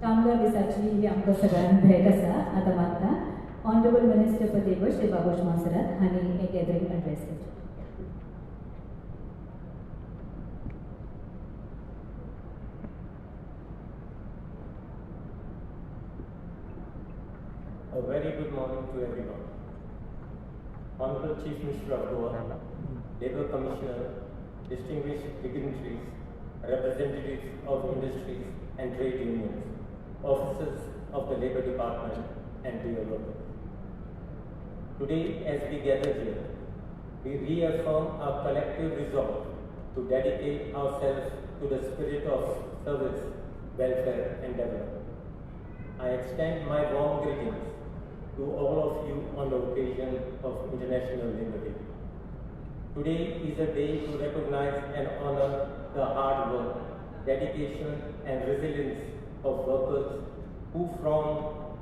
कामगार दिसाची ही आमकां सगळ्यांक भेट आसा आतां मागता honourable minister for labour Shri Babush Monserrate हांणी हे गॅदरींग एड्रेस केलें. A very good morning to everyone. Honorable Chief Minister of Goa, Labour Commissioner, distinguished dignitaries, representatives of industries and trade unions, officers of the Labour Department, and dear workers. Today, as we gather here, we reaffirm our collective resolve to dedicate ourselves to the spirit of service, welfare, and development. I extend my warm greetings to all of you on the occasion of International Labour Day. Today is a day to recognize and honor the hard work, dedication and resilience of workers who form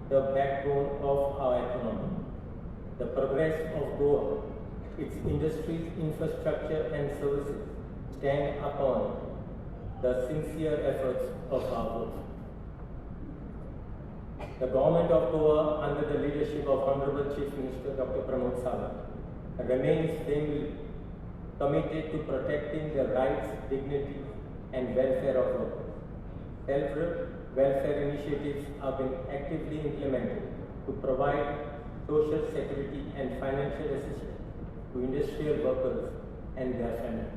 the backbone of our economy. The progress of Goa, its industries, infrastructure and services stand upon the sincere efforts of our workers. The Government of Goa, under the leadership of Honorable Chief Minister Dr. Pramod Sawant, remains firmly committed to protecting the rights, dignity, and welfare of workers. Several welfare initiatives are being actively implemented to provide social security and financial assistance to industrial workers and their families.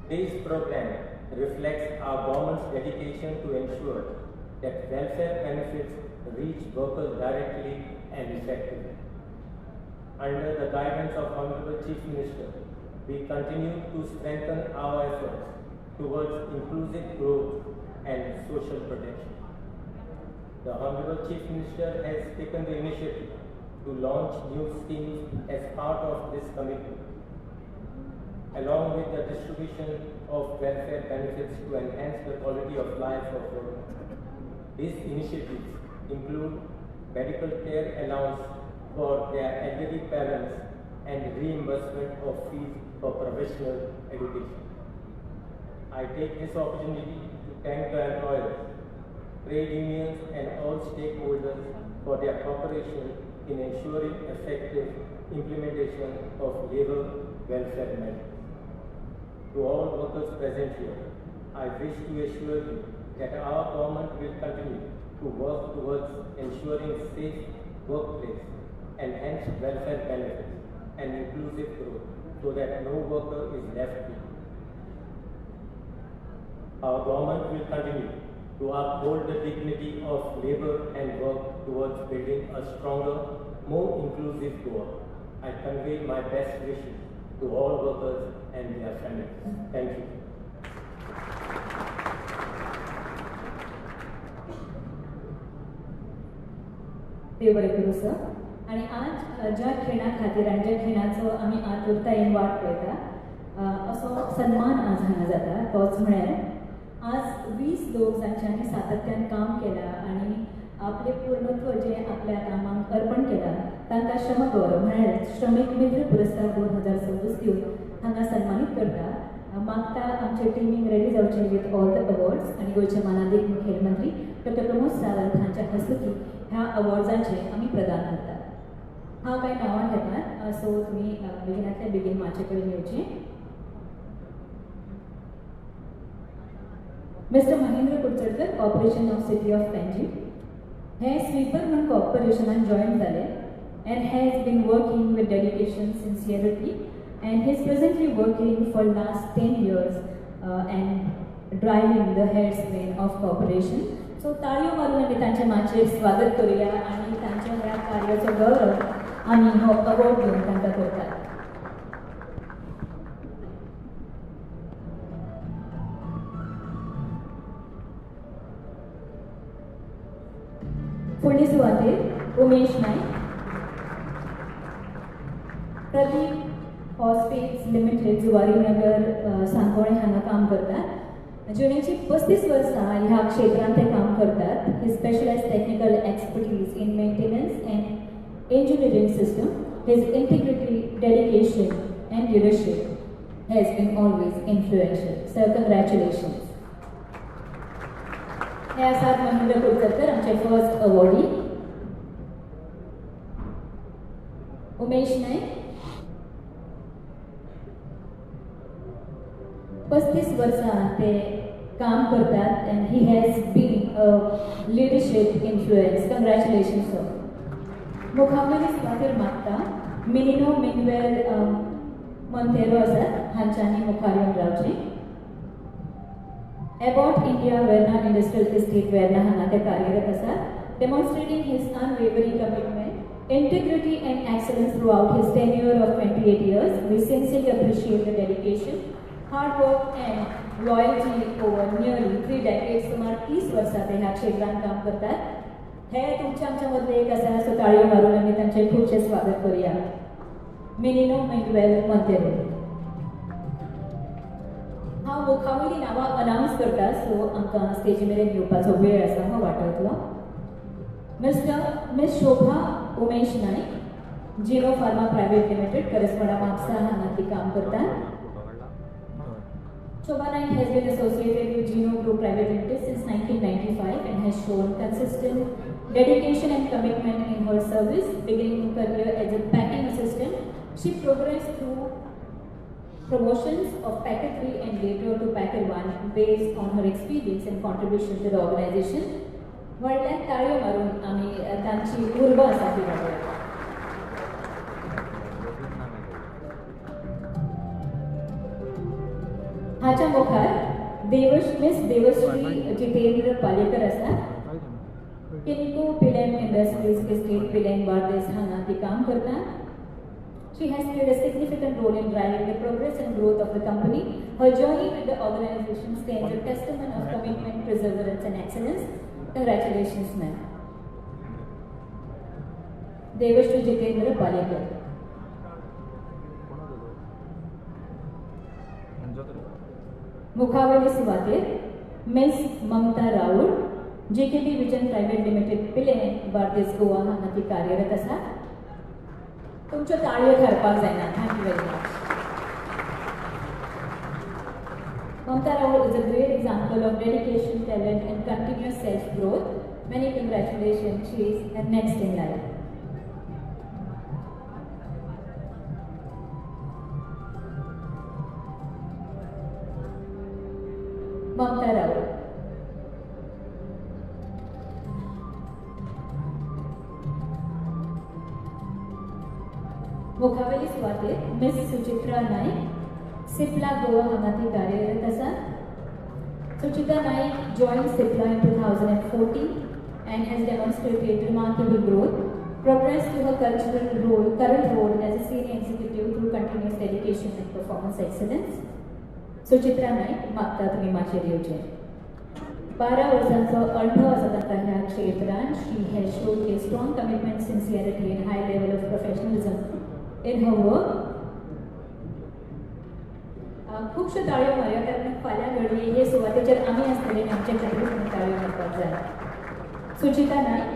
This program reflects our government's dedication to ensure that welfare benefits reach workers directly and effectively. Under the guidance of Honorable Chief Minister, we continue to strengthen our efforts towards inclusive growth and social protection. The Honorable Chief Minister has taken the initiative to launch new schemes as part of this commitment, along with the distribution of welfare benefits to enhance the quality of life of workers. These initiatives include medical care allowance for their elderly parents and reimbursement of fees for professional education. I take this opportunity to thank the employers, trade unions and all stakeholders for their cooperation in ensuring effective implementation of labour welfare measures. To all workers present here, I wish to assure you that our government will continue to work towards ensuring safe workplace, enhanced welfare benefits and inclusive growth so that no worker is left behind. Our government will continue to uphold the dignity of labour and work towards building a stronger, more inclusive Goa. I convey my best wishes to all workers and their families. Thank you. देव बरें करूं sir. आणि आज ज्या खिणा खातीर आनी ज्या खिणाचो आमी आतुरतायेन वाट पळयता असो सन्मान आज हांगा जाता तोच म्हळ्यार आज 20 लोक जांच्यांनी सातत्यान काम केलां आनी आपले पूर्णत्व जे आपल्या कामाक अर्पण केलां तांकां श्रम गौरव म्हळ्यार श्रमिक मित्र पुरस्कार 2026 दिवन हांगा सन्मानीत करता. मागता आमचे टिमींग रेडी जावचें विथ ऑल द अवॉर्ड्स आनी गोंयचे मानाधीक मुखेलमंत्री डॉक्टर प्रमोद सावंत हांच्या हस्तुकी ह्या अवॉर्ड्सांचे आमी प्रदान करतात. हांव कांय नांवां घेतात सो तुमी बेगिनांतल्या बेगीन म्हाजे कडेन येवचें. Mister Mahendra Kudchadkar, corporation of city of Panjim. हे स्वीपर म्हणून कॉर्पोरेशनान जॉयन जाले and has been working with dedication, sincerity, and he is presently working for last 10 years and driving the headsman of corporation. So ताळयो मारून आमी तांच्या माचेर स्वागत करूया आनी तांच्या ह्या कार्याचो गौरव आमी हो अवॉर्ड घेवन तांकां करतात. फुडली सुवातेर उमेश नायक, प्रदीप फॉस्फेट्स लिमिटेड जुवारीनगर सांकवाळे हांगा काम करतात. जिणेची 35 वर्सां ह्या क्षेत्रांत ते काम करतात. ही specialise technical expertise in maintenance and engineering system. His integrity, dedication and leadership has been always influential. So congratulations. हे आसात महेंद्र कुलकर्णी आमचे फर्स्ट अवॉर्डी. उमेश नाईक 35 वर्सां ते काम करतात and he has been a leadership influence. Congratulations sir. मुखावेली सुवातेर मागता मिनिनो मिनवेल मोंतेरो आसात हांच्यांनी मुखार येवन रावचें. Abbott India Verna Industrial Estate Verna हांगा ते कार्यरत आसात, demonstrating his unwavering commitment, integrity and excellence throughout his tenure of 28 years. We sincerely appreciate the dedication, hard work and loyalty over nearly 3 decades. सुमार 30 वर्सां ते ह्या क्षेत्रांत काम करतात. हे तुमच्या आमच्या मदले एक आसा, सो ताळयो मारून आमी तांचें खूबशें स्वागत करूया. मिनिनो मिनवेल मोंतेरो. हांव मुखावेली नांवां अनाउन्स करता, सो आमकां स्टेजी मेरेन येवपाचो वेळ आसा हो वाटतलो. मिस शोभा उमेश नाईक, जिनो फार्मा प्रायवेट लिमिटेड, करस्पोंडा म्हापसा हांगा ती काम करतात. Shobha Naik has been associated with Geno Group Private Limited since 1995 and has shown consistent dedication and commitment in her service. Beginning her career as a packing assistant, she progressed through promotions of Packer 3 and later to Packer 1 based on her experience and contribution to the organization. Worldland ताळयो मारून आमी तांची उर्बा आसा ती वाडोवया. हाच्या मुखार miss Devashree Jitendra Palekar आसात. किनको पिलेम इंडस्ट्रीज इस्टेट पिलेम बार्देस हांगा ती काम करता. She has played a significant role in driving the progress and growth of the company. Her journey with the organization stands a testament of commitment, perseverance and excellence. Congratulations ma'am. Devashree Jitendra Palekar. मुखावेली सुवातेर miss Mamata Raul, JKB vision private limited पिले बार्देस गोवा हांगा ती कार्यरत आसा. तुमच्यो ताळयो थारपाक जायना. Thank you very much. Mamta Rao is a great example of dedication, talent and continuous self-growth. Many congratulations. She is next in line. Mamta Rao. मुखावेली सुवातेर मिस सुचित्रा नाईक, सिप्ला गोवा हांगा ती कार्यरत आसा. Suchita Naik joined Cipla in 2014 and has demonstrated remarkable growth, progressed to her current role as a senior executive through continuous dedication and performance excellence. Suchitra Naik मागता तुमी माचेर येवचें. 12 वर्सांचो अणभव आसा ताका ह्या क्षेत्रांत. She has shown a strong commitment, sincerity and high level of professionalism in her work. खुबश्यो ताळयो मारया कारण फाल्यां घडये हे सुवातेचेर आमी आसतले आनी आमचे खातीर तुमी ताळयो मारपाक जाय. Suchita Naik.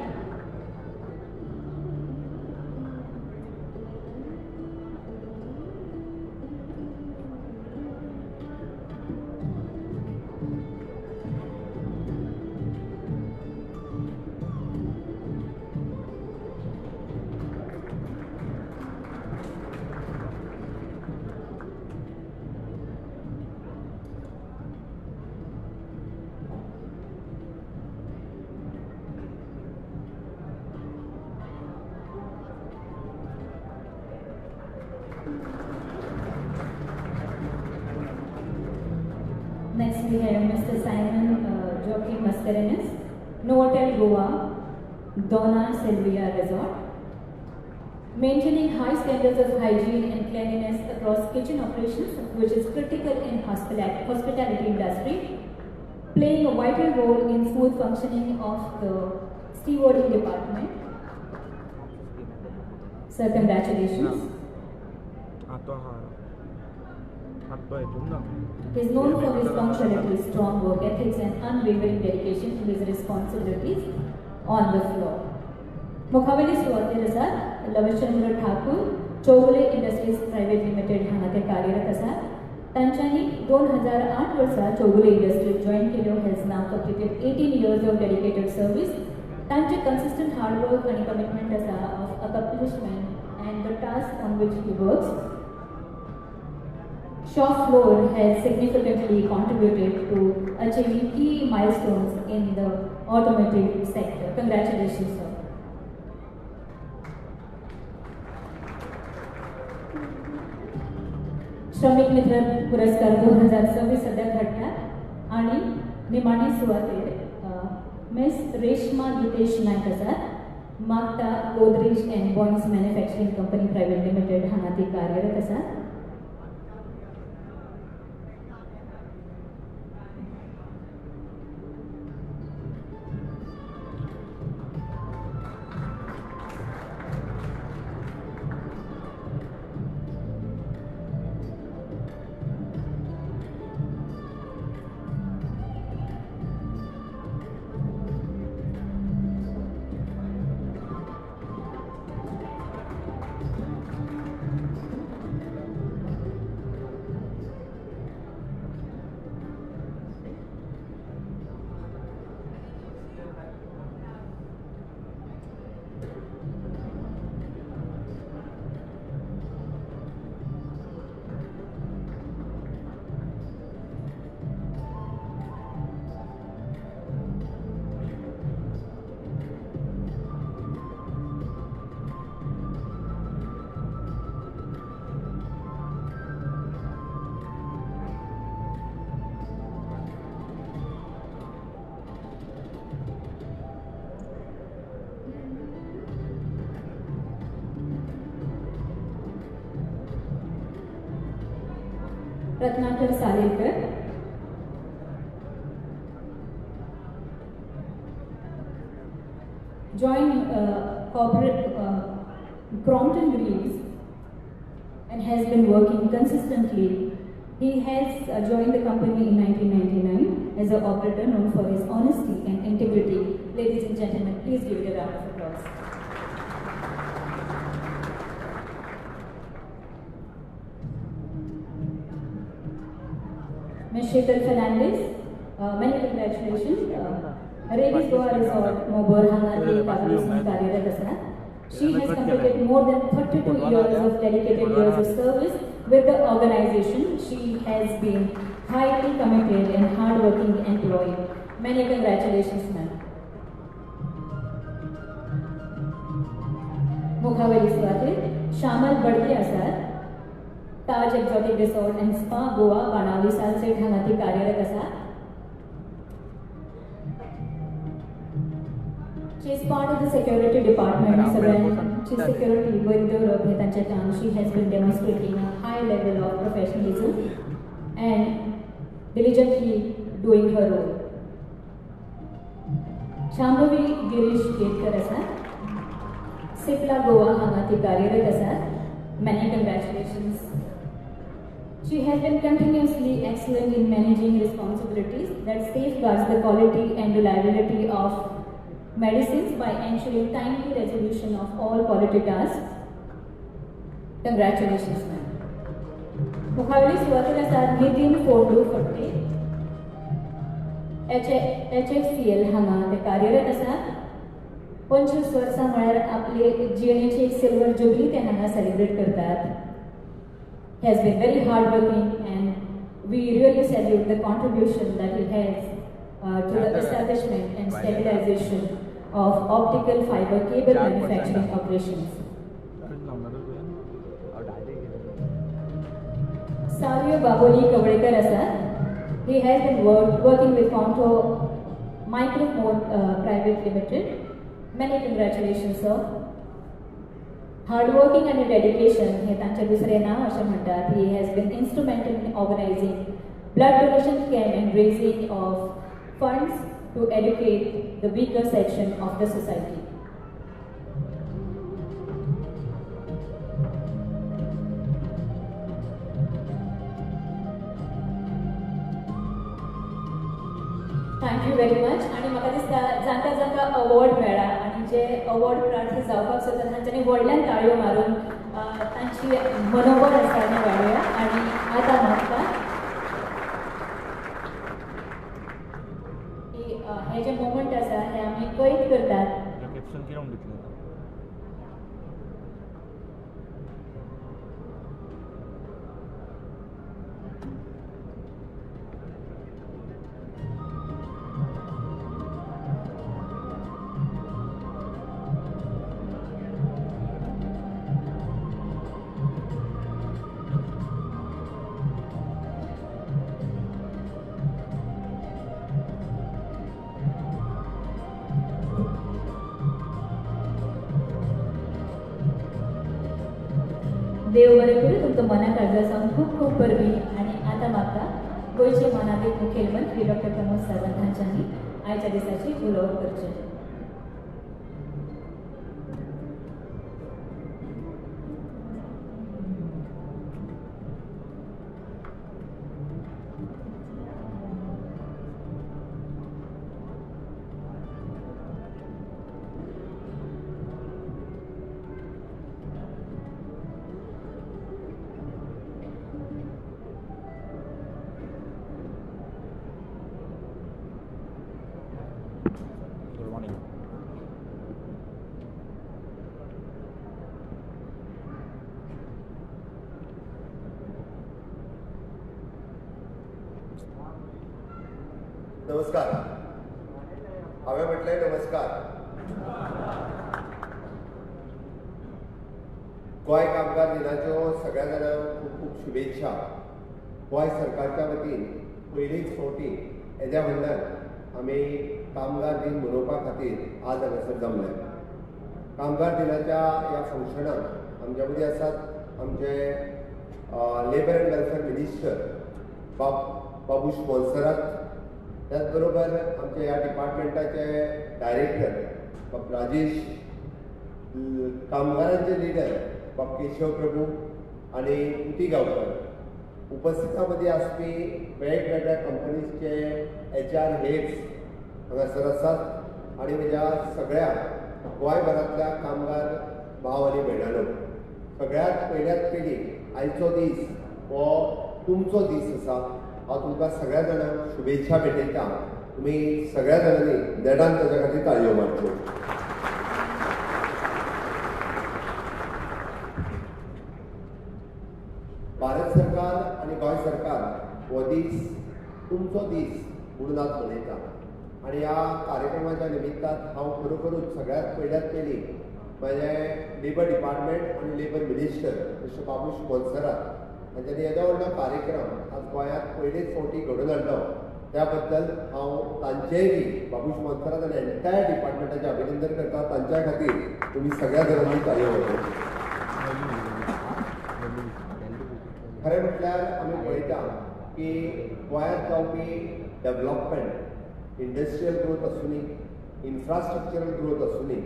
Next we have Mr. Simon Joaquin Mascarenes, Novotel Goa, Donna Silvia Resort. Maintaining high standards of hygiene and cleanliness across kitchen operations, which is critical in hospitality industry, playing a vital role in smooth functioning of the stewarding department. Sir, congratulations. He is known for his punctuality, strong work ethics and unwavering dedication to his responsibilities on the floor. मुखावेली सुवातेर आसात Lavchandra Thakur, Chowgule industries private limited हांगा ते कार्यरत आसात. तांच्यांनी 2008 वर्सा Chowgule industries join केल्यो. Has now completed with 18 years of dedicated service. तांचे consistent hard work and commitment आसा of accomplishment and the task on which he works. Shop floor has significantly contributed to achieving key milestones in the automotive sector. Congratulations, sir. श्रमिक मित्र पुरस्कार 2026 सध्या घडतात आणि निमाणी सुवातेर मिस रेश्मा गितेश नायक आसात मागता Godrej end bonds manufacturing company private limited हांगा ती कार्यरत आसात. Ratnakar सालेकर, joined corporate Crompton Greaves and has been working consistently. He has joined the company in 1999 as an operator known for his honesty and integrity. Ladies and gentlemen, please give it a round of applause. Ms. Sheetal Fernandez, many congratulations. Ravis Goa Resort, Mobor Hanga ke Kabisin Karyarat Asa. She has completed more than 32 years of dedicated years of service with the organization. She has been highly committed and hardworking employee. Many congratulations, ma'am. Mukhaveli Swati, Shamal Badke Asar, Taj Exotic Resort and Spa Goa, Banali Salset Hangati Karyarat Asa. She is part of the security department. She is security with she has been demonstrating a high level of professionalism and diligently doing her role. Shambhavi Girish Ketkar Asa, Sipla Goa Hangati Karyarat Asa. Many congratulations. She has been continuously excellent in managing responsibilities that safeguards the quality and reliability of medicines by ensuring timely resolution of all quality tasks. Congratulations, ma'am. Mukhaveli Swati Asad Nitin Fordu Forte, HFCL Hanga ते कार्यरत आसा. 25 वर्सां म्हळ्यार आपले जिणेची silver jubilee ते हांगा celebrate करतात. He has been very hardworking and we really salute the contribution that he has to the establishment and stabilization of optical fiber cable manufacturing operations. Savio Baboli Kavadekar Asa, he has been working with Contour Microphone Private Limited. Many congratulations, sir. Hardworking and dedication हे तांचे दुसरे नाव अशें म्हणटात. He has been instrumental in organizing blood donation camp and raising of funds to educate the weaker section of the society. Thank you very much. आणि म्हाका दिसता जांकां जांकां अवॉर्ड मेळ्ळा आनी जे अवॉर्ड प्रार्थी जावपाक सोदता तांच्यांनी व्हडल्यान ताळयो मारून तांची मनोबळ आसा ती वाडोवया. आनी आतां म्हाका हे जे मोमेंट आसा हे आमी कैद करतात. कॅप्शन कितें म्हणून दितलें देव बरें करूं तुमकां मना काळजासावन खूब खूब परबी. आनी आतां म्हाका गोंयचे मानादीत मुखेलमंत्री डॉक्टर प्रमोद सावंत हांच्यांनी आयच्या दिसाची उलोवप करचें. Good morning. नमस्कार. हांवें म्हटलें नमस्कार. गोंय कामगार दिनाच्यो सगळ्या जाणांक खूब खूब शुभेच्छा. गोंय सरकारच्या वतीन पयलींच फावटी येद्या व्हडल्यान आमी कामगार दिन मनोवपा खातीर आज हांगासर जमले. कामगार दिनाच्या ह्या फंक्शनाक आमच्या मदीं आसात आमचे labour and welfare minister Babush Monserrate. त्याच बरोबर आमचे ह्या डिपार्टमेंटाचे डायरेक्टर बाब राजेश, कामगारांचे लिडर बाब केशव प्रभू आनी उती गांवकर. उपस्थितां मदीं आसपी वेगवेगळ्या कंपनीजचे HR हेड्स हांगासर आसात आनी म्हज्या सगळ्या गोंयभरांतल्या कामगार भाव आनी भयणांनो, सगळ्यात पयली आयचो दीस हो तुमचो दीस आसा. हांव तुमकां सगळ्या जाणांक शुभेच्छा भेटयता. तुमी सगळ्या जाणांनी देडान ताच्या खातीर ताळयो मारच्यो. भारत सरकार आनी गोंय सरकार हो दीस तुमचो दीस म्हणून आज मनयता. आनी ह्या कार्यक्रमाच्या निमित्तान हांव खरोखरूच सगळ्यात पयली म्हजे लेबर डिपार्टमेंट आनी लेबर मिनिस्टर मिस्टर बाबूश मोन्सरात हांच्यांनी येदो व्हडलो कार्यक्रम आज गोंयांत पयलेच फावटी घडोवन हाडलो. त्या बद्दल हांव तांचेय बी बाबूश मोन्सरात आनी एंटायर डिपार्टमेंटाचें अभिनंदन करता. तांच्या खातीर तुमी सगळ्या जाणांनी ताळयो वाजोवच्यो. खरें म्हटल्यार आमी पळयता की गोंयांत जावपी डेव्हलपमेंट, इंडस्ट्रियल ग्रोथ आसूं दी, इन्फ्रास्ट्रक्चरल ग्रोथ आसूं दी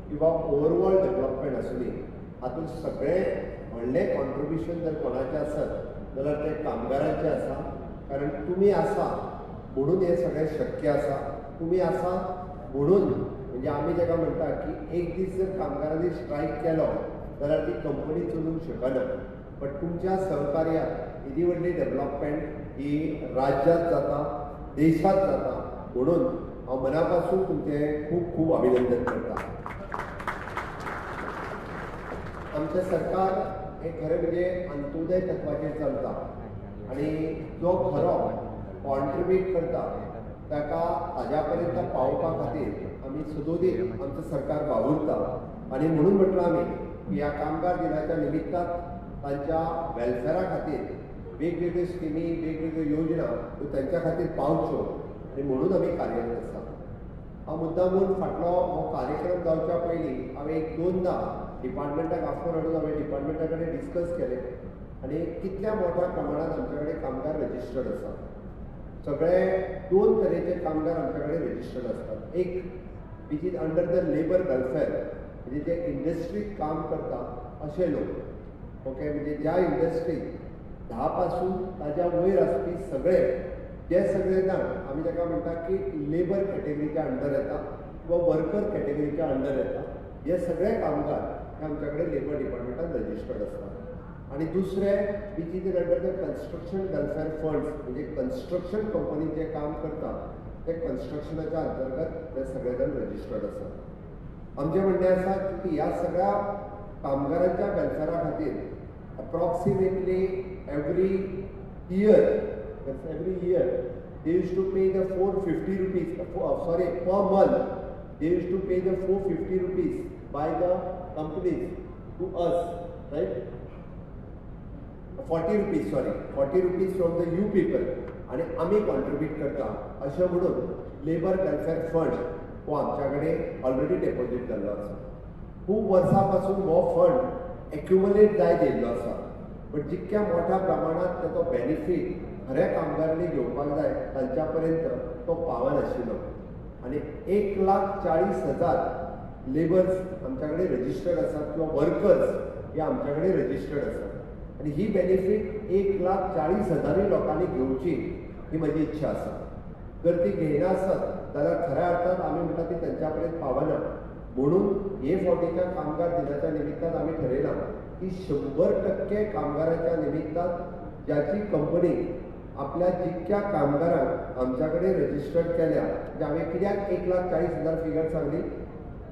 किंवा ओवरऑल डेव्हलपमेंट आसूं दी, हातूंत सगळें व्हडलें कॉन्ट्रिब्युशन जर कोणाचें आसत जाल्यार तें कामगारांचें आसा. कारण तुमी आसा म्हणून हें सगळें शक्य आसा. तुमी आसा म्हणून म्हणजे आमी जेका म्हणटा की एक दीस जर कामगारांनी स्ट्रायक केलो जाल्यार ती कंपनी चलूंक शकना. बट तुमच्या सहकार्यान इदी व्हडली डेव्हलपमेंट ही राज्यांत जाता, देशांत जाता. म्हणून हांव मना पासून तुमचें खूब खूब अभिनंदन करता. आमचें सरकार हें खरें म्हणजे अंत्योदय तत्वाचेर चलता आनी जो खरो कॉन्ट्रिब्यूट करता ताका ताज्या पर्यंत पावोवपा खातीर आमी सदोदीत आमचें सरकार वावुरता. आनी म्हणून म्हटलां आमी की ह्या कामगार दिनाच्या निमित्तान तांच्या वेलफेअरा खातीर वेगवेगळ्यो स्किमी, वेगवेगळ्यो योजना ह्यो तांच्या खातीर पावच्यो आनी म्हणून आमी कार्यरत आसा. हांव मुद्दामून फाटलो हो कार्यक्रम जावच्या पयलीं हांवें एक दोनदा डिपार्टमेंटाक आफोन हाडून हांवें डिपार्टमेंटा कडेन डिस्कस केलें आनी कितल्या मोठ्या प्रमाणांत आमचे कडेन कामगार रजिस्टर्ड आसा. सगळे दोन तरेचे कामगार आमचे कडेन रजिस्टर्ड आसतात. एक which is under the labour welfare, म्हणजे जे इंडस्ट्रीत काम करता अशे लोक. ओके, म्हणजे ज्या इंडस्ट्रीत 10 पासून ताज्या वयर आसपी सगळे जे सगळे जाण आमी ताका म्हणटा की लेबर कॅटेगरीच्या अंडर येता किंवा वर्कर कॅटेगरीच्या अंडर येता. हे सगळे कामगार हे आमच्या कडेन लेबर डिपार्टमेंटान रजिस्टर्ड आसतात. आनी दुसरे which is under the construction welfare funds, म्हणजे कन्स्ट्रक्शन कंपनीत जे काम करता ते कन्स्ट्रक्शनाच्या अंतर्गत ते सगळे जण रजिस्टर्ड आसात. आमचें म्हणणें आसा की ह्या सगळ्या कामगारांच्या वेलफेअरा खातीर approximately every year they used to pay the 450 rupees per month they used to pay the 450 rupees by the companies to us, right? 40 rupees from the you people आणि आम्ही कॉन्ट्रीब्यूट करता अशें म्हणून लेबर वेलफेअर फंड हो आमच्याकडे already डेपॉझिट जाल्लो आसा. खूब वर्सां पासून हो फंड एक्युमुलेट जायत येयल्लो आसा, बट जितक्या मोठ्या प्रमाणात त्याचो बेनिफीट खऱ्या कामगारांनी घेवपाक जाय तांच्या पर्यंत तो पावनाशिल्लो. आणि 1,40,000 लेबर्स आमच्याकडे रजिस्टर्ड आसात किंवा वर्कर्स हे आमच्याकडे रजिस्टर्ड आसात. आणि ही बेनिफीट 1,40,000 लोकांनी घेवची ही माझी इच्छा आसा. जर ती घेयना आसत जाल्यार खऱ्या अर्थान आमी म्हणटा ती त्यांच्या पर्यंत पावना. म्हणून हे फावटीच्या कामगार दिनाच्या निमित्तान आम्ही ठरयला की 100% कामगाराच्या निमित्तान ज्याची कंपनी आपल्या जितक्या कामगारांक आमच्याकडे रजिस्टर्ड केल्या, म्हणजे आम्ही कित्याक 1,40,000 फिगर सांगली,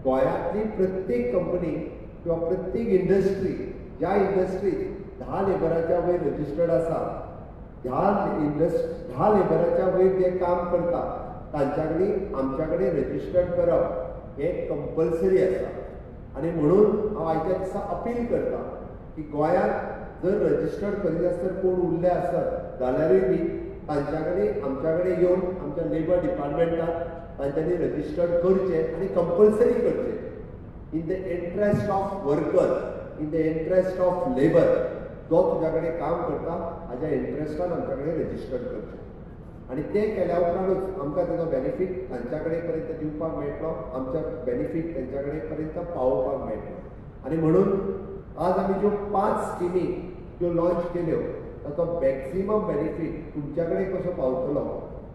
गोंयांतली प्रत्येक कंपनी किंवा प्रत्येक इंडस्ट्री ज्या इंडस्ट्रीत 10 लेबराच्या वयर रजिस्टर्ड आसा, 10 लेबराच्या वयर जे काम करता तांच्याकडे आमच्याकडे रजिस्टर्ड करप हे कंपल्सरी आसा. आणि म्हणून हांव आयच्या दिसा अपील करता की गोंयांत जर रजिस्टर्ड करीत आसतर कोण उरले आसत जाल्यारूय बी तांच्याकडे आमच्याकडे येवन आमच्या लेबर डिपार्टमेंटात तांच्यांनी रजिस्टर्ड करचे आणि कंपल्सरी करचे. In the interest of worker, in the interest of labour, जो तुझ्या कडेन काम करता हाच्या इंट्रस्टान आमच्याकडे रजिस्टर्ड करचे. आणि ते केल्या उपरांतूच आमकां तेजो बेनिफीट तांच्या कडेन पर्यंत दिवपाक मेळटलो, आमच्या बेनिफीट तेंच्या कडेन पर्यंत पावोवपाक मेळटलो. आणि म्हणून आज आमी ज्यो 5 स्किमी ज्यो लॉन्च केल्यो ताचो मॅक्सिमम बेनिफीट तुमच्या कडेन कसो पावतलो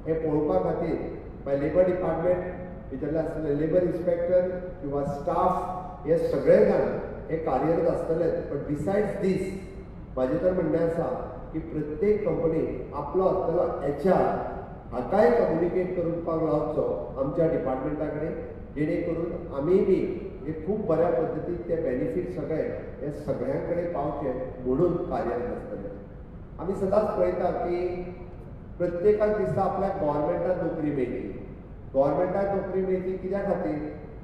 हें पळोवपा खातीर बाय लेबर डिपार्टमेंट भितरले आसतले लेबर इन्स्पेक्टर किंवा स्टाफ हे सगळे जाण हे कार्यरत आसतले. बट बिसायड्स दीस म्हाजें तर म्हणणें आसा की प्रत्येक कंपनी आपलो आसतलो HR हाकाय कम्युनिकेट करपाक लावचो आमच्या डिपार्टमेंटा कडेन, जेणे करून आमी बी हे खूब बऱ्या पद्दतीन ते बेनिफीट सगळे हे सगळ्यां कडेन पावचे म्हणून कार्यरत आसतले. आमी सदांच पळयता की प्रत्येकाक दिसता आपल्याक गव्हर्मेंटात नोकरी मेळटली. गव्हर्मेंटात नोकरी मेळटली कित्या खातीर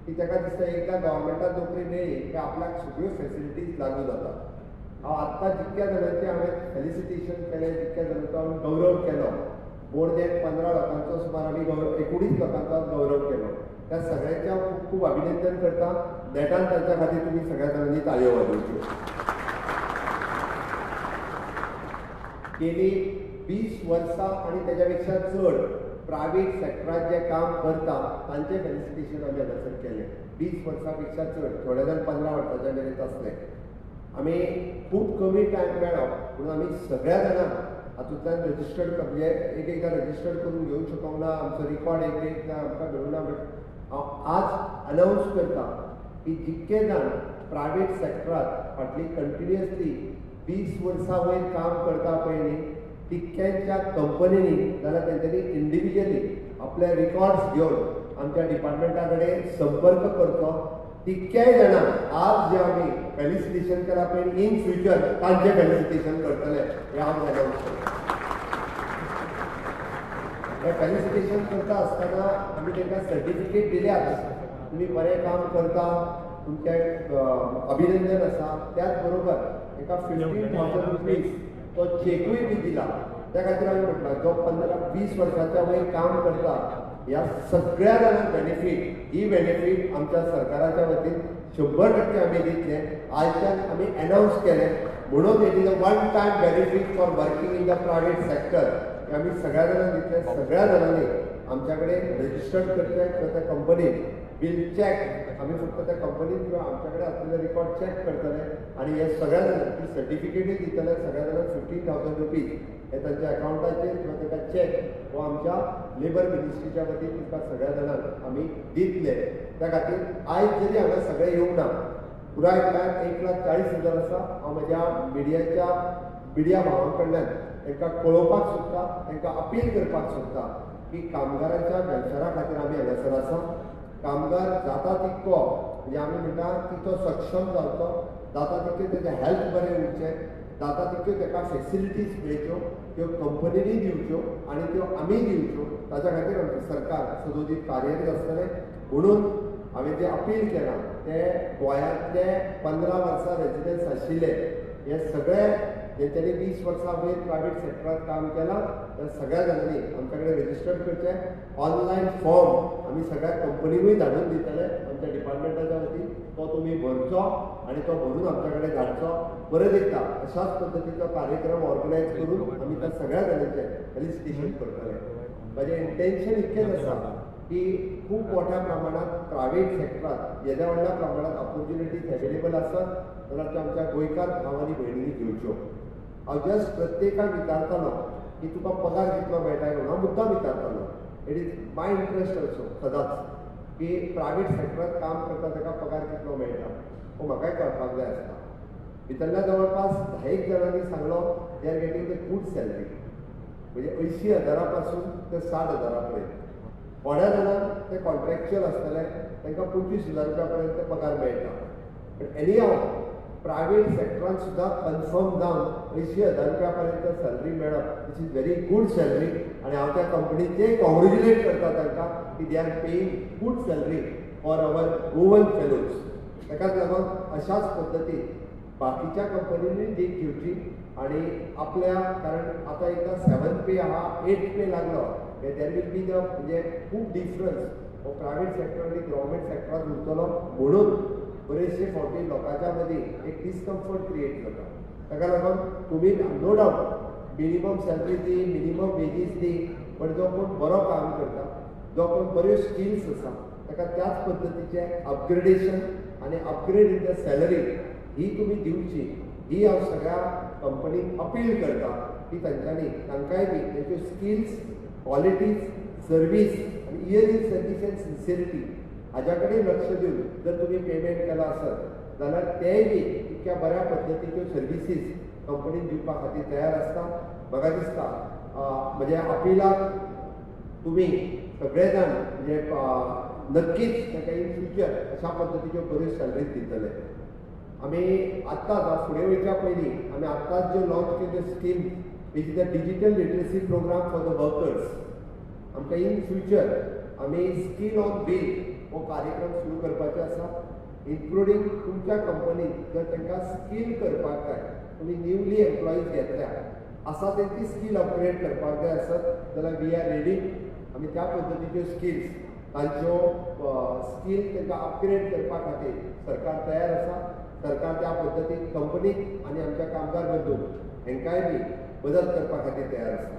की ताका दिसता एकदा गव्हर्मेंटात नोकरी मेळ्ळी की आपल्याक सगळ्यो फॅसिलिटीज लागू जाता. हांव आत्तां जितक्या जाणांचे हांवें फेलिसिटेशन केलें, जितक्या जाणांचो हांवें गौरव केलो, मोर देन 15 लोकांचो सुमार आमी 19 लोकांचो गौरव केलो, त्या सगळ्यांचे हांव खूब खूब अभिनंदन करता. नेटान तांच्या खातीर तुमी सगळ्या जाणांनी ताळयो वाजोवच्यो. गेली 20 वर्सां आनी तेच्या पेक्षा चड प्रायवेट सेक्टरात जे काम करता तांचे फेलिसिटेशन आमी हांगासर केलें. 20 वर्सां पेक्षा चड, थोडे जाण 15 वर्सांचे मेरेन आसले. आमी खूब कमी टायम मेळ्ळो म्हणून आमी सगळ्या जाणांक हातूंतल्यान रजिस्टर्ड म्हणजे एकदां रजिस्टर्ड करून घेवंक शकूंक ना. आमचो रिकॉर्ड एकदां आमकां मेळूना. बट हांव आज अनावन्स करता की जितके जाण प्रायवेट सेक्टरात फाटली कंटिन्युअसली 20 वर्सां वयर काम करता पळय न्ही, तितक्यांच्या कंपनींनी जाल्यार तेंच्यांनी इंडिव्हिज्युअली आपले रिकॉर्ड्स घेवन आमच्या डिपार्टमेंटा कडेन संपर्क करचो. तितक्याय जाणांक आज जे आमी फेलिसिटेशन केला पळय इन फ्युचर तांचे फेलिसिटेशन करतले हें हांव अनावन्स करता. हे फेलिसिटेशन करता आसतना आमी तांकां सर्टिफिकेट दिल्यात, तुमी बरें काम करता, तुमचें अभिनंदन आसा. त्याच बरोबर एका 15,000 रुपीज तो चेकूय बी दिला. त्या खातीर हांवें म्हटलां जो 15-20 वर्सांच्या वयर काम करता ह्या सगळ्या जाणांक बेनिफीट, ही बेनिफीट आमच्या सरकाराच्या वतीन 100% आमी दितले. आयच्यान आमी अनावन्स केलें म्हणून it is a one time benefit for working in the private sector. आमी सगळ्या जाणांक दितले. सगळ्या जाणांनी आमच्याकडे रजिस्टर्ड करचे किंवा त्या कंपनीन बिल चॅक आमी फक्त त्या कंपनीन किंवा आमच्याकडे असलेले रिकॉर्ड चॅक करतले आणि हे सगळ्या जाणांक ती सर्टिफिकेटूय दितले. सगळ्या जाणांक 15,000 रुपीज हे तांच्या अकाउंटाचेर किंवा ताका चॅक हो आमच्या लेबर मिनिस्ट्रीच्या वतीन तुमकां सगळ्या जाणांक आमी दितले. त्या खातीर आयज जरी हांगा सगळे येवंक ना, पुराय गोंयांत 1,40,000 आसा. हांव म्हज्या मिडिया भावां कडल्यान तांकां कळोवपाक सोदता, तांकां अपील करपाक सोदता की कामगारांच्या वेलफेअरा खातीर आमी हांगासर आसा. कामगार जाता तितको म्हणजे आमी म्हणटा की तो सक्षम जावचो, जाता तितके तेजें हेल्थ बरें उरचें, जाता तितक्यो ताका फेसिलिटीज मेळच्यो, त्यो कंपनीनी दिवच्यो आनी त्यो आमी दिवच्यो. ताच्या खातीर आमचें सरकार सदोदीत कार्यरत आसतलें. म्हणून हांवें जें अपील केलां तें गोंयांतले 15 वर्सां रेजिडन्स आशिल्ले हे सगळे जेंच्यांनी 20 वर्सां वयर प्रायवेट सेक्टरांत काम केलां त्या सगळ्या जाणांनी आमच्या कडेन रेजिस्टर करचें. ऑनलायन फॉर्म आमी सगळ्या कंपनीकूय धाडून दितले आमच्या डिपार्टमेंटाच्या वतीन. तो तुमी भरचो आनी तो भरून आमच्या कडेन धाडचो. परत एकदा अशाच पद्दतीचो कार्यक्रम ऑर्गनायज करून आमी त्या सगळ्या जाणांचें फेलिसिटेशन करतले. म्हजें इंटेन्शन इतकेंच आसा की खूब मोठ्या प्रमाणात प्रायवेट सेक्टरांत येद्या व्हडल्या प्रमाणात ऑपॉर्च्युनिटीज एवेलेबल आसत जाल्यार त्यो आमच्या गोंयकार भाव आनी भयणींनी घेवच्यो. हांव जस्ट प्रत्येकाक विचारतालो की तुका पगार कितलो मेळटा म्हणून. हांव मुद्दाम विचारतालो. It is my interest also सदांच की प्रायवेट सेक्टरांत काम करता ताका पगार कितलो मेळटा हो म्हाकाय कळपाक जाय आसता. भितरल्या जवळपास 10 जाणांनी सांगलो they are getting the good salary, म्हणजे 80,000 पासून ते 60,000 पर्यंत. थोड्या जाणांक ते कॉन्ट्रॅक्च्युअल आसतले तांकां 25,000 रुपया पर्यंत पगार मेळटा. बट एनी हांव प्रायवेट सेक्टरांत सुद्दां कन्फर्म जावन 80,000 रुपया पर्यंत सॅलरी मेळप it is very good salary. आनी हांव त्या कंपनीचे कॉंग्रेच्युलेट करता तांकां की they are paying good salary for our Goan fellows. ताकाच लागून अशाच पद्दतीन बाकीच्या कंपनींनी दीख घेवची आनी आपल्या कारण आतां एकदा 7th पे आहा 8th पे लागलो देर वील बी द म्हणजे खूब डिफरन्स हो प्रायवेट सेक्टर आनी गव्हर्मेंट सेक्टरांत उरतलो. म्हणून बरेचशे फावटी लोकांच्या मदीं एक डिस्कम्फर्ट क्रिएट जाता. ताका लागून तुमी नो डावट मिनिमम सॅलरी दी, मिनिमम वेजीस दी, पण जो कोण बरो काम करता, जो कोण बऱ्यो स्किल्स आसा ताका त्याच पद्दतीचें अपग्रेडेशन आनी अपग्रेड इन द सॅलरी ही तुमी दिवची. ही हांव सगळ्या कंपनीक अपील करता की तांकांय बी तेच्यो स्किल्स, क्वॉलिटीज, सर्वीस आनी इयरिंग सर्वीस एंड सिन्सिरिटी हाज्या कडेन लक्ष दिवन जर तुमी पेमेंट केलो आसत जाल्यार तेय बी इतक्या बऱ्या पद्दतीच्यो सर्विसीस कंपनीन दिवपा खातीर तयार आसता. म्हाका दिसता म्हज्या अपिलाक तुमी सगळे जाण म्हणजे नक्कीच ताका इन फ्युचर अशा पद्दतीच्यो बऱ्यो सॅलरीज दितले. आमी आत्ताच फुडें वयच्या पयलीं आमी आत्ताच ज्यो लॉन्च केल्ल्यो scheme is the digital literacy program for the workers. आमकां इन फ्युचर आमी स्कील ऑन व्हील हो कार्यक्रम सुरू करपाचो आसा. इन्क्लुडींग तुमच्या कंपनीत जर तांकां स्कील करपाक जाय, तुमी न्यूली एम्प्लॉईज घेतल्या आसा तेंची स्कील अपग्रेड करपाक जाय आसत जाल्यार वी आर रेडी. आमी त्या पद्दतीच्यो स्किल्स तांच्यो स्कील तांकां अपग्रेड करपा खातीर सरकार तयार आसा. सरकार त्या पद्दतीन कंपनीक आनी आमच्या कामगार बंधू हांकांय बी मदत करपा खातीर तयार आसा.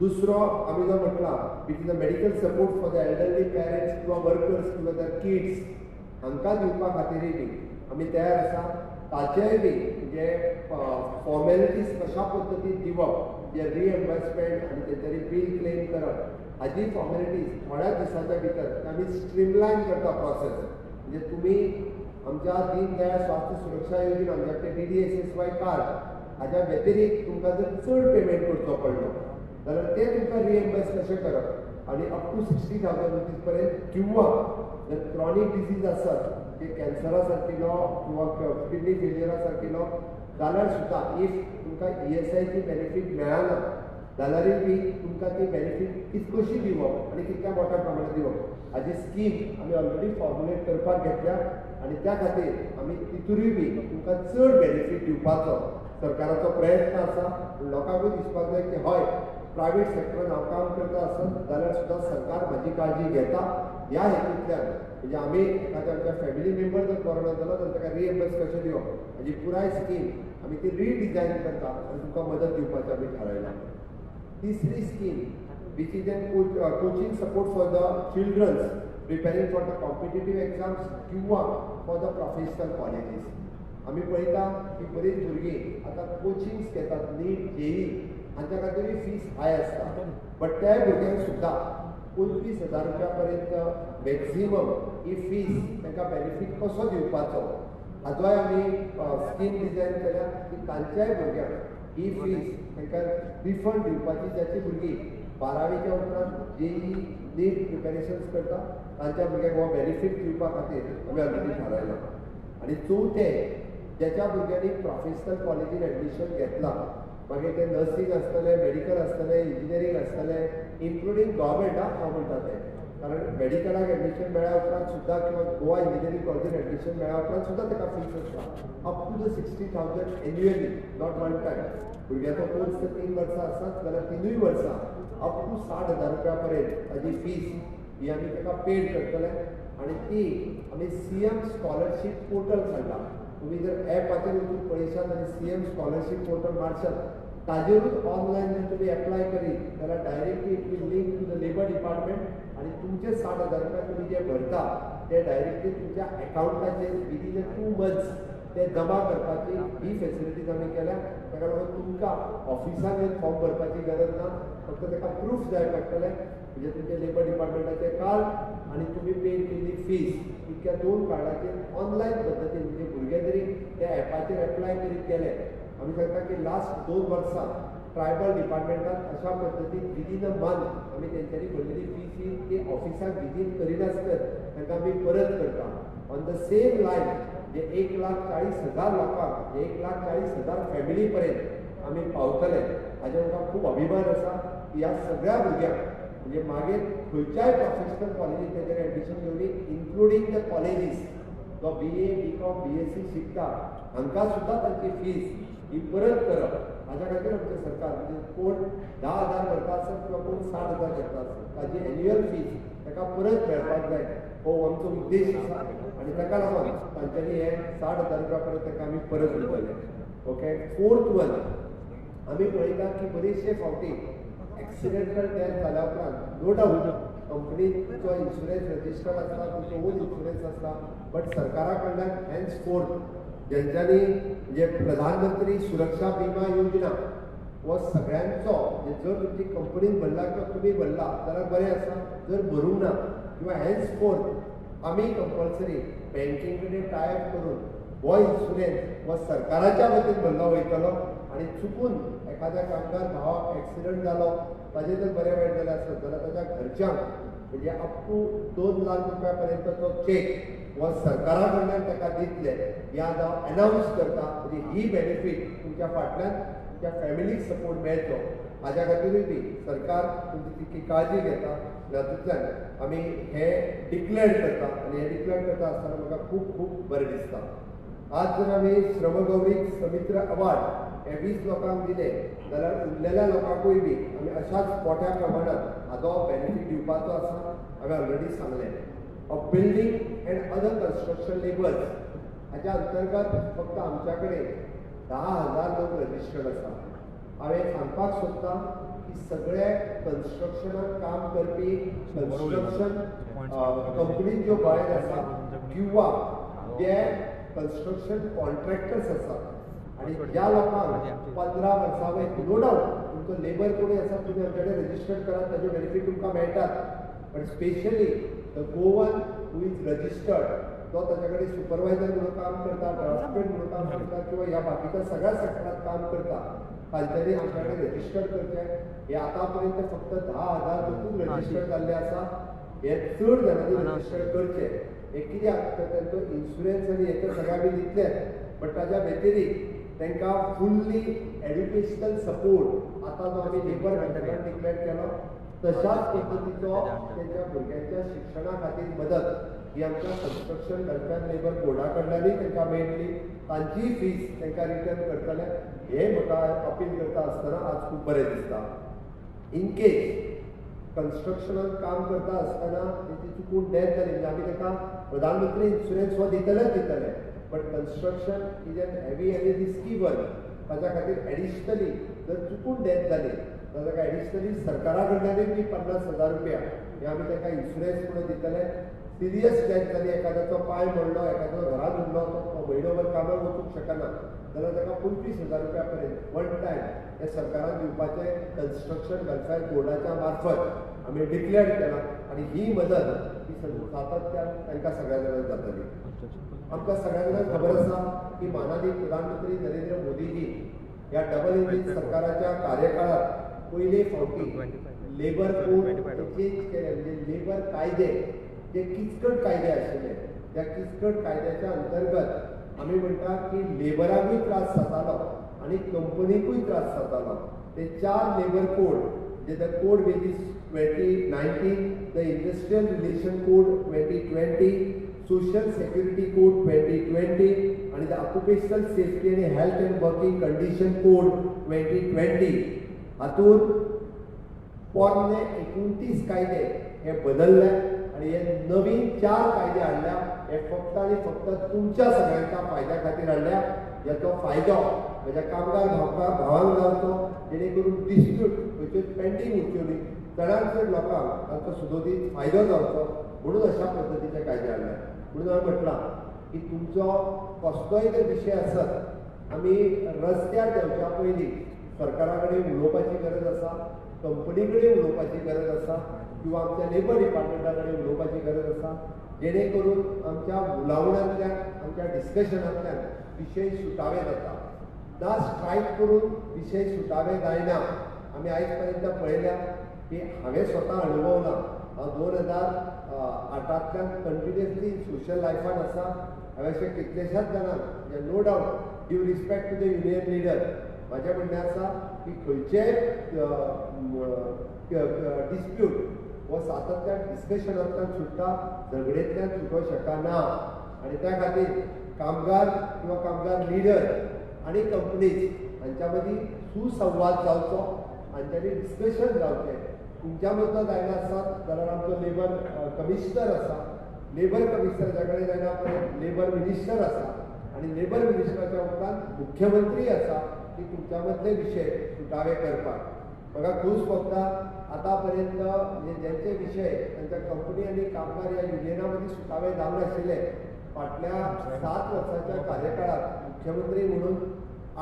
दुसरो आमी जो म्हटला it is a medical support for the elderly parents किंवा वर्कर्स किंवा द किड्स हांकां दिवपा खातीरय बी आमी तयार आसा. ताचेय बी म्हणजे फॉर्मेलिटीज कशा पद्दतीन दिवप म्हणजे रिएम्बर्समेंट आनी तेंच्यांनी बील क्लेम करप हाजी फॉर्मेलिटीज थोड्या दिसाच्या भितर आमी स्ट्रीमलायन करता प्रोसेस. म्हणजे तुमी आमच्या दीनदयाळ स्वास्थ्य सुरक्षा योजने आमच्या DDSSY कार्ड हाज्या व्यतिरिक्त तुमकां जर चड पेमेंट करचो पडलो जाल्यार ते तुमकां रिएम्बर्स कशें करप आनी अप टू 60,000 रुपीज पर्यंत. किंवा जर क्रॉनीक डिसीज आसत जे कॅन्सरा सारकिलो किंवा किडनी फेलियरा सारकिलो जाल्यार सुद्दां इफ तुमकां ESIची बेनिफीट मेळना जाल्यारूय बी तुमकां ती बेनिफीट कशी दिवप आनी कितल्या मोठ्या प्रमाणात दिवप हाजी स्कीम आमी ऑलरेडी फॉर्मुलेट करपाक घेतल्या. आनी त्या खातीर आमी तितूरूय बी तुमकां चड बेनिफीट दिवपाचो सरकाराचो प्रयत्न आसा. लोकांकूय दिसपाक जाय की हय प्रायवेट सेक्टरान हांव काम करता आसत जाल्यार सुद्दां सरकार म्हाजी काळजी घेता. ह्या हेतूंतल्यान म्हणजे आमी एखाद्या आमच्या फॅमिली मेंबर जर कोरोना जालो जाल्यार ताका रिएम्बर्स कशें दिवप हाजी पुराय स्कीम आमी ती रिडिजायन करता आनी तुमकां मदत दिवपाचें आमी थारायलां. तिसरी scheme which is a coaching support for the children preparing for the competitive exams किंवा for the professional colleges. आमी पळयता की बरीच भुरगीं आतां कोचिंग्स घेतात नीट JEE हांच्या खातीर फीस हाय आसता. बट त्या भुरग्यांक सुद्दां 25,000 रुपया पर्यंत मॅक्झिमम ही फीस तांकां बेनिफीट कसो दिवपाचो हाजोय आमी स्कीम डिजायन केल्या की तांच्याय भुरग्यांक ही फीस तांकां रिफंड दिवपाची ज्याची भुरगीं 12वीच्या उपरांत जेई नीट प्रिपेरेशन्स करता तांच्या भुरग्यांक हो बेनिफीट दिवपा खातीर आमी ऑलरेडी थारायला. आनी चवथें, ज्याच्या भुरग्यांनी प्रोफेशनल कॉलेजीन एडमिशन घेतला, मागीर ते नर्सिंग आसतलें, मेडिकल आसतलें, इंजिनियरींग आसतलें, इन्क्लुडींग गव्हर्मेंटाक हांव म्हणटा तें, कारण मेडिकलाक एडमिशन मेळ्ळ्या उपरांत सुद्दां किंवा गोवा इंजिनियरींग कॉलेजीन एडमिशन मेळ्ळ्या उपरांत सुद्दां ताका फीस आसता up to the 60,000 annually, not one time. भुरग्याचो कोर्स जर 3 वर्सां आसत जाल्यार 3 वर्सां अप टू 60,000 रुपया पर्यंत ताजी फीस ही आमी ताका पेड करतले. आनी ती आमी CM स्कॉलरशीप पोर्टल काडला. तुम्ही जर ॲपाचेर वचून पळयशात आनी CM स्कॉलरशीप पोर्टल मारशात, ताजेरूच ऑनलायन जर तुम्ही एप्लाय करीत जाल्यार directly it will link to the labour department आनी तुमचे 60,000 रुपया तुम्ही जे भरता ते डायरेक्टली तुमच्या अकाउंटाचेर विदीन 2 मंथ्स ते जमा करपाची ही फेसिलिटीज आमी केल्या. ताका लागून तुमकां ऑफिसान येवन फॉर्म भरपाची गरज ना, फक्त ताका प्रूफ जाय पडटलें, म्हणजे तुमचे लेबर डिपार्टमेंटाचे कार्ड आनी तुमी पे केल्ली फीस, इतक्या 2 कार्डाचेर ऑनलायन पद्दतीन म्हणजे भुरगे जरी त्या ॲपाचेर एप्लाय करीत गेले, आमी सांगता की लास्ट 2 वर्सां ट्रायबल डिपार्टमेंटान अशा पद्दतीन विदीन अ मंथ आमी तेंच्यांनी भरलेली फीस ही ती ऑफिसाक विजीट करिनासतना तांकां आमी परत करता. ऑन द सेम लायन जे 1,40,000 लोकांक, 1,40,000 फॅमिली पर्यंत आमी पावतले, हाजे म्हाका खूब अभिमान आसा की ह्या सगळ्या भुरग्यांक म्हणजे मागीर खंयच्याय प्रोफेशनल कॉलेजीत तेजेर एडमिशन घेवनी, इन्क्लुडींग द कॉलेजीस जो BA, BCom, BSc शिकता हांकां सुद्दां तांची फीस ही परत करप. हाज्या खातीर आमचें सरकार म्हणजे कोण 10,000 भरता आसत किंवा कोण 60,000 भरता आसत, ताजी एन्युअल फीस ताका परत मेळपाक जाय हो आमचो उद्देश आसा. आनी ताका लागून तांच्यांनी हे 60,000 रुपया पर्यंत ताका आमी परत दितले. ओके. 4th वन, आमी पळयता की बरेचशे फावटी एक्सिडेंटल डेथ जाल्या उपरांत नो डाऊट कंपनीचो इन्शुरन्स रजिस्टर्ड आसता, तुमचो ओन इन्शुरन्स आसता, बट सरकारा कडल्यान हॅन्सफोर्थ ज्यांच्यांनी म्हणजे प्रधानमंत्री सुरक्षा बिमा योजना हो सगळ्यांचो, जर तुमची कंपनीन भरला किंवा तुम्ही भरला जाल्यार बरें आसा, जर भरूंक ना किंवा हॅन्सफोर्थ आमी कंपल्सरी बँकेन कडेन टायअप करून हो इन्शुरन्स हो सरकाराच्या वतीन भरलो वयतलो आनी चुकून एखाद्या कामगार भावाक एक्सिडंट जालो, ताजें जर बरें वायट जालें आसत जाल्यार ताच्या घरच्यांक म्हणजे अप टू 2 लाख रुपया पर्यंतचो चेक हो सरकारा कडल्यान ताका दितले ह्या हांव अनाउन्स करता. म्हणजे ही बेनिफीट तुमच्या फाटल्यान तुमच्या फॅमिलीक सपोर्ट मेळचो हाज्या खातीरूय बी सरकार तुमची तितकी काळजी घेता. हातूंतल्यान आमी हे डिक्लेअर करता आनी हे डिक्लेअर करता आसतना म्हाका खूब खूब बरें दिसता. आज जर आमी श्रमगौरीक समित्र अवॉर्ड हे 20 लोकांक दिले जाल्यार उरलेल्या लोकांकूय बी आमी अशाच मोठ्या प्रमाणात हाजो बेनिफीट दिवपाचो आसा. हांवें ऑलरेडी सांगलें. Building end other construction labours हाच्या अंतर्गत फक्त आमच्या कडेन 10,000 लोक रजिस्टर्ड आसा. हांवें सांगपाक सोदतां की सगळे कन्स्ट्रक्शनाक काम करपी कन्स्ट्रक्शन कंपनी ज्यो भायर आसा किंवा जे कन्स्ट्रक्शन कॉन्ट्रॅक्टर्स आसात आनी ज्या लोकांक 15 वर्सां वयर नो डाऊट तुमचो लेबर कोणी आसा तुमी आमचे कडेन रजिस्टर्ड करात, ताजे बेनिफीट तुमकां मेळटात. But specially the Goan who is registered, तो ताच्या कडेन सुपरवायझर म्हणून काम करता, ड्राफ्टमॅन म्हणून काम करता किंवा ह्या बाकीच्या सगळ्या सेक्टरात काम करता, तांच्यांनी आमच्या कडेन रजिस्टर्ड करचें. हे आतां पर्यंत फक्त 10,000 लोकूच रजिस्टर्ड जाल्ले आसा. हे चड जाणांनी रजिस्टर्ड करचें. हे कित्याक तर तांचो इन्शुरन्स आनी हेचे सगळे आमी दितले, बट ताच्या व्यतिरिक्त तांकां फुल्ली एड्युकेशनल सपोर्ट आतां जो आमी लेबर मेंटेनन्स डिक्लेअर केलो तशाच पद्दतीचो तांच्या भुरग्यांच्या शिक्षणा खातीर मदत ही आमच्या कन्स्ट्रक्शन वेलफेअर लेबर बोर्डा कडल्यानूय तांकां मेळटली. तांचीय फीस तांकां रिटर्न करतले. हे म्हाका अपील करता आसतना आज खूब बरें दिसता. इन केस कन्स्ट्रक्शनात काम करता आसतना तेची चुकून डेथ जाली म्हणजे आमी ताका प्रधानमंत्री इन्शुरन्स हो दितलेच दितले, but construction is an heavy आनी रिस्की वर्क. ताच्या खातीर एडिशनली जर चुकून डेथ जाली जाल्यार ताका एडिशनली सरकारा कडल्यानूय बी 50,000 रुपया हे आमी ताका इन्शुरन्स म्हणून दितले. सिरियस डेथ जाली, एखाद्याचो पांय मोडलो, एखादो घरांत उरलो, तो म्हयनोभर कामाक वचूंक शकना जाल्यार ताका 25,000 रुपया पर्यंत वन टायम हे सरकारान दिवपाचे कन्स्ट्रक्शन वेलफेअर बोर्डाच्या मार्फत आमी डिक्लेअर केला आनी ही मदत ही सातत्यान तांकां सगळ्या जाणांक जातली. आमकां सगळ्या जाणांक खबर आसा की माननीय प्रधानमंत्री नरेंद्र मोदीजी ह्या डबल इंजीन सरकाराच्या कार्यकाळात पयले फावटी लेबर कोड चेंज केले, म्हणजे लेबर कायदे जे किचकट कायदे आशिल्ले त्या किचकट कायद्याच्या अंतर्गत आम्ही म्हणटा की लेबराकूय त्रास जातालो आणि कंपनीकूय त्रास जातालो. ते 4 लेबर कोड जे the code wages 2019, the industrial relation code 2020, social security code 2020 आणि द ऑक्युपेशनल सेफ्टी आणि health and working condition code 2020 हातून पोरणे 29 कायदे हे बदलले आणि हे नवीन 4 कायदे हाडल्या. हे फक्त आणि फक्त तुमच्या सगळ्यांच्या फायद्या खातीर हाडल्या. याचो फायदो म्हज्या कामगार भावांक जावचो, जेणे करून डिस्प्यूट खंयच्यो पेंडींग उरच्यो न्ही, चडांत चड लोकांक तांचो सुदोधीत फायदो जावचो म्हणून अशा पद्दतीचे कायदे हाडले. म्हणून हांवें म्हटलां की तुमचो कसलोय जर विशय आसत आमी रस्त्यार देवच्या पयलीं सरकारा कडेन उलोवपाची गरज आसा, कंपनी कडेन उलोवपाची गरज आसा किंवा आमच्या लेबर डिपार्टमेंटा कडेन उलोवपाची गरज आसा, जेणे करून आमच्या उलावण्यांतल्यान आमच्या डिस्कशनांतल्यान विशय सुटावे जाता. ना स्ट्रायक करून विशय सुटावे जायना. आमी आयज पर्यंत पळयल्या की हांवें स्वता अणभवला. हांव 2008तल्यान कंटिन्युअसली सोशल लायफान आसा. हांवें अशें कितलेशाच जाणांक no doubt due respect to the union leader म्हाजें म्हणणें आसा की खंयचेय डिस्प्यूट हो सातत्यान डिस्कशनांतल्यान सुट्टा, झगडेंतल्यान सुटोवंक शकना. आनी त्या खातीर कामगार किंवा कामगार लिडर आणि कंपनीज हांच्या मदीं सुसंवाद जावचो, हांच्यानी डिस्कशन जावचें. तुमच्या मदलो जायना आसात जाल्यार आमचो लेबर कमिशनर आसा, लेबर कमिशनराच्या कडेन जायना परत लेबर मिनिस्टर आसा आणि लेबर मिनिस्टराच्या उपरांत मुख्यमंत्री आसा की तुमच्या मदले विशय सुटावे करपाक. म्हाका खूश भोगता आतां पर्यंत जेंचे विशय तांच्या कंपनी आनी कामगार ह्या युनियना मदीं सुटावे जावनाशिल्ले. फाटल्या 7 वर्साच्या कार्यकाळात मुख्यमंत्री म्हणून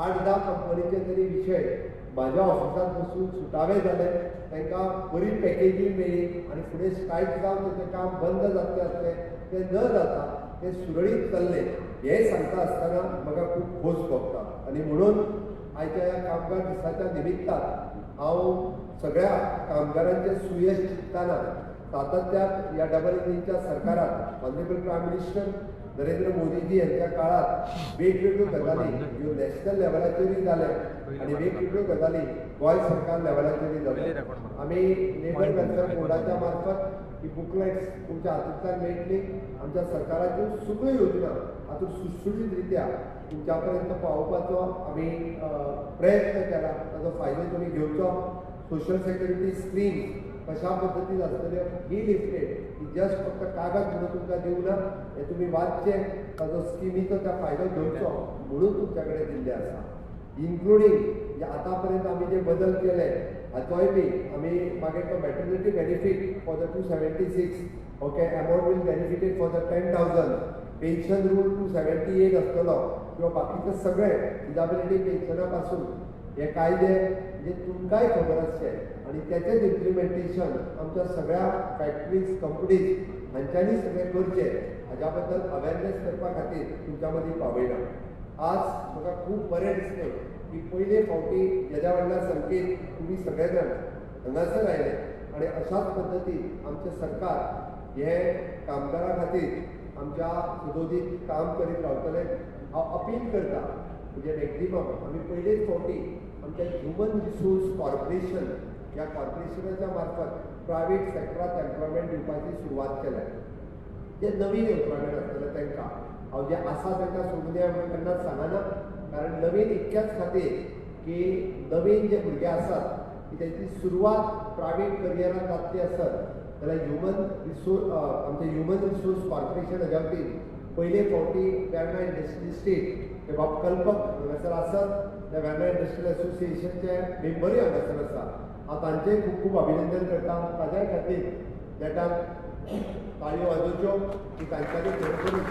8-10 कंपनीचे तरी विशय म्हाज्या ऑफिसांत बसून सुटावे जाले. तांकां बरी पॅकेजी मेळ्ळी आणि फुडें स्ट्रायक जावन तें काम बंद जातलें आसलें तें न जाता तें सुरळीत चल्लें. हें सांगता आसतना म्हाका खूब खोस भोगता. आनी म्हणून आयच्या ह्या कामगार दिसाच्या निमित्तान हांव सगळ्या कामगारांचे सुयश चिंतताना सातत्यान ह्या डबल इंजिनच्या सरकारात honourable prime minister Narendra Modiji यांच्या काळात वेगवेगळ्यो गजाली ह्यो नॅशनल लेवलाचेरूय जाल्या आणि वेगवेगळ्यो गजाली गोंय सरकार लेवलाचेरूय जाल्या. आमी लेबर वेलफेअर बोर्डाच्या मार्फत ही बुकलेट्स तुमच्या हातूंतल्यान मेळटली. आमच्या सरकाराच्यो सगळ्यो योजना हातूंत सुशुळीत रित्या तुमच्या पर्यंत पावोवपाचो आमी प्रयत्न केला. ताचो फायदो तुमी घेवचो. सोशल सेक्युरिटी स्कीम कशा पद्दतीन आसतल्यो ही लिफलेट ही जस्ट फक्त कागद म्हणून तुमकां दिवं ना, हें तुमी वाचचें, ताचो स्किमीचो त्या फायदो घेवचो म्हणून तुमच्या कडेन दिल्ले आसा. इन्क्लुडींग आतां पर्यंत आमी जे बदल केले हाचोय बी आमी मागीर तो maternity benefit for the 276 okay amount will benefited for the 10,000 pension rule 278 आसतलो किंवा बाकीचे सगळे डिसेबिलिटी पेन्शना पासून हे कायदे जे तुमकांय खबर आसचे आणि त्याचेच इम्प्लिमेंटेशन आमच्या सगळ्या फॅक्टरीज कंपनीज हांच्यांनी सगळें करचें हाच्या बद्दल अवेरनेस करपा खातीर तुमच्या मदीं पावयला. आज म्हाका खूब बरें दिसलें की पयले फावटी हेज्या व्हडल्या संख्येन तुमी सगळे जाण हांगासर आयले आनी अशाच पद्दतीन आमचें सरकार हे कामगारां खातीर आमच्या सुदोधीत काम करीत रावतलें. हांव अपील करता म्हणजे मॅक्झिमम आमी पयलेच फावटी आमच्या ह्युमन रिसोर्स कॉर्पोरेशन ह्या कॉर्पोरेशनाच्या मार्फत प्रायवेट सेक्टरांत एम्प्लॉयमेंट दिवपाची सुरवात केल्या. जे नवीन एम्प्लॉयमेंट आसतलें तांकां हांव जे आसा तांकां सोडून दिया म्हणून केन्नाच सांगना, कारण नवीन इतक्याच खातीर की नवीन जे भुरगे आसात की तेंची सुरवात प्रायवेट करियरांत जातली आसत जाल्यार आमचें ह्युमन रिसोर्स कॉर्पोरेशन हाज्या वतीन पयले फावटी वेर्ना इंडस्ट्रियल इस्टेट हे बाब कल्पक हांगासर आसत. त्या वेर्ना इंडस्ट्रियल असोसिएशनचे मेंबरूय हांगासर आसा. हांव तांचेंय खूब खूब अभिनंदन करता. ताज्या खातीर नेटान ताळयो वाजोवच्यो की तांच्यांनी खंय करून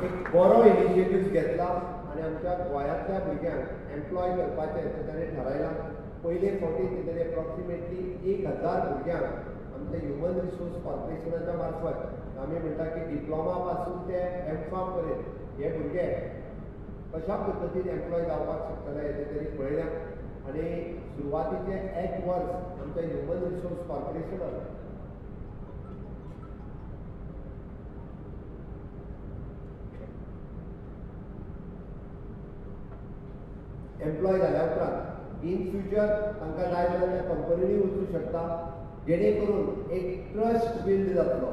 एक बरो इनिशिएटीव्ह घेतला आनी आमच्या गोंयांतल्या भुरग्यांक एम्प्लॉय करपाचें तांच्यांनी थारायलां. पयले फावटी कितें एप्रॉक्सिमेटली 1,000 भुरग्यांक आमच्या ह्युमन रिसोर्स कॉर्पोरेशनाच्या मार्फत आमी म्हणटा की डिप्लोमा पासून ते एम.फार्म पर्यंत हे भुरगे कशा पद्दतीन एम्प्लॉय जावपाक शकतले हेचें तरी पळयल्या. आणि सुरवातीचे 1 वर्स आमच्या ह्युमन रिसोर्स कॉर्पोरेशनान एम्प्लॉय झाल्या उपरांत इन फ्युचर तांकां जाय जाल्यार त्या कंपनीनी वचूंक शकता, जेणे करून एक ट्रस्ट बिल्ड जातलो,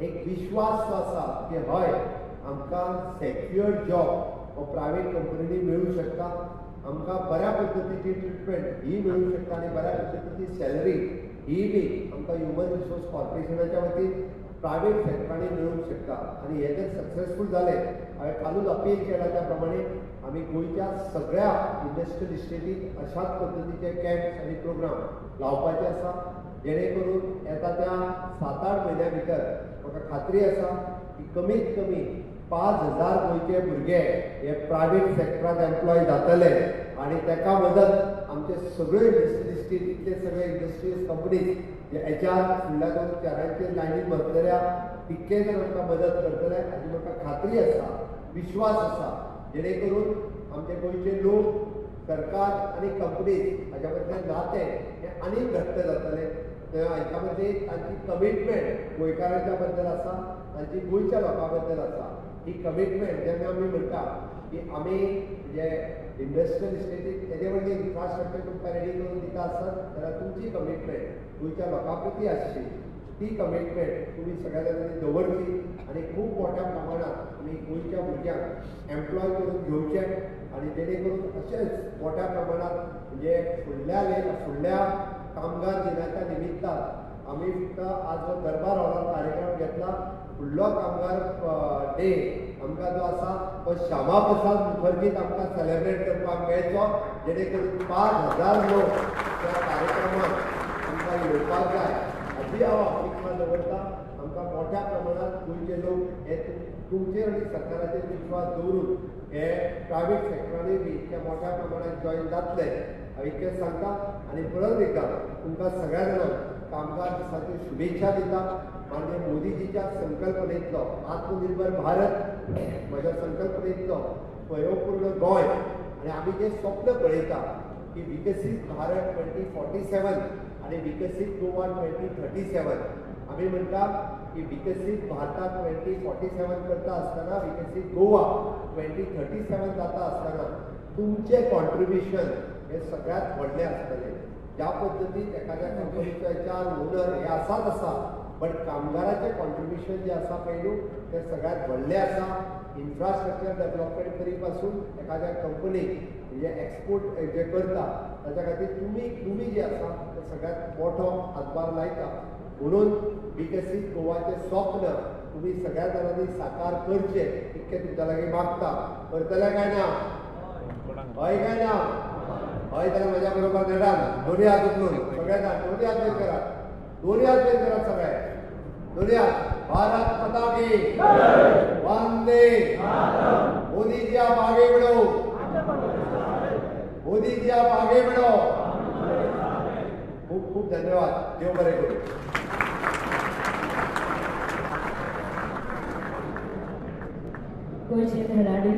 एक विश्वास जो आसा की हय आमकां सेक्युअर्ड जॉब हो प्रायवेट कंपनीनी मेळूंक शकता, आमकां बऱ्या पद्दतीची ट्रिटमेंट ही मेळूंक शकता आनी बऱ्या पद्दतीची सॅलरी ही बी आमकां ह्युमन रिसोर्स कॉर्पोरेशनाच्या वतीन प्रायवेट सेक्टरांनी मेळूंक शकता. आनी हे जर सक्सेसफूल जाले, हांवें कालूच अपील केला त्या प्रमाणे आमी गोंयच्या सगळ्या इंडस्ट्रियल इस्टेटीक अशाच पद्दतीचे कॅम्प्स आनी प्रोग्राम लावपाचे आसा, जेणे करून येता त्या 7-8 म्हयन्या भितर म्हाका खात्री आसा की कमीत कमी 5,000 गोंयचे भुरगे हे प्रायवेट सेक्टरांत एम्प्लॉय जातले आनी ताका मदत आमचे सगळे इंडस्ट्रियल इस्टेटीतले सगळे इंडस्ट्रियल कंपनीज जे HR फुडल्या 2 चारांचे लायनीन बसलेल्या तितके जर आमकां मदत करतले हाची म्हाका खात्री आसा, विश्वास आसा, जेणे करून आमचे गोंयचे लोक, सरकार आनी कंपनीज हाच्या बद्दल नातें हें आनीक घट्ट जातलें. हाच्या मध्ये तांची कमिटमेंट गोंयकारांच्या बद्दल आसा, तांची गोंयच्या लोकां बद्दल आसा. ही कमिटमेंट जेन्ना आमी म्हणटा की आमी जे इंडस्ट्रियल इस्टेटीक तेजे म्हणजे इन्फ्रास्ट्रक्चर तुमकां रेडी करून दिता आसत जाल्यार तुमची कमिटमेंट गोंयच्या लोकां प्रती आसची. ती कमिटमेंट तुमी सगळ्या जाणांनी दवरची आनी खूब मोठ्या प्रमाणात आमी गोंयच्या भुरग्यांक एम्प्लॉय करून घेवचे आनी जेणे करून अशेंच मोठ्या प्रमाणात म्हणजे फुडल्या कामगार दिनाच्या निमित्तान आमी फक्त आज जो दरबार हॉलांत कार्यक्रम घेतला, फुडलो कामगार डे आमकां जो आसा तो श्यामा प्रसाद मुखर्जीक आमकां सेलेब्रेट करपाक मेळचो, जेणे करून 5,000 लोक त्या कार्यक्रमात आमकां येवपाक जाय हाची हांव अपेक्षा दवरतां. आमकां मोठ्या प्रमाणात गोंयचे लोक हे तुमचेर आनी सरकाराचेर विश्वास दवरून हे प्रायवेट सेक्टरांनी बी इतक्या मोठ्या प्रमाणात जॉईन जातले हांव इतकें सांगता. आनी परत एकदा तुमकां सगळ्या जाणांक कामगार दिसाच्यो शुभेच्छा दिता. माननीय मोदीजीच्या संकल्पनेंतलो आत्मनिर्भर भारत म्हज्या संकल्पनेंतलो स्वयंपूर्ण गोंय आनी आमी जें स्वप्न पळयता की विकसीत भारत 2047 आनी विकसीत गोवा 2037, आमी म्हणटा की विकसीत भारताक 2047 करता आसतना विकसीत गोवा 2037 जाता आसतना तुमचें कॉन्ट्रिब्युशन हें सगळ्यांत व्हडलें आसतलें. ज्या पद्दतीन एखाद्या कंपनीचो HR ओनर हे आसाच आसा, बट कामगाराचें कॉन्ट्रिब्युशन जें आसा पळय न्हू तें सगळ्यांत व्हडलें आसा. इन्फ्रास्ट्रक्चर डेव्हलपमेंट करी पासून एखाद्या कंपनीक म्हणजे एक्सपोर्ट जे करता ताच्या खातीर तुमी जे आसा ते सगळ्यांत मोठो हातभार लायता. म्हणून विकसीत गोवाचें स्वप्न तुमी सगळ्या जाणांनी साकार करचें इतकें तुमच्या लागीं मागता. करतले काय ना? हय काय ना? हय जाल्यार म्हज्या बरोबर देडान दोनी हात उखलून सगळे जाण दोनी हात वयर करात, दोनी हात वयर करात सगळे, दोनी हात. भारत माता की वंदे मोदी जी आप आगे बढ़ो, मोदी जी आप आगे बढ़ो. खूप खूप धन्यवाद. देव बरें करूं. गोंयचे तरणाटे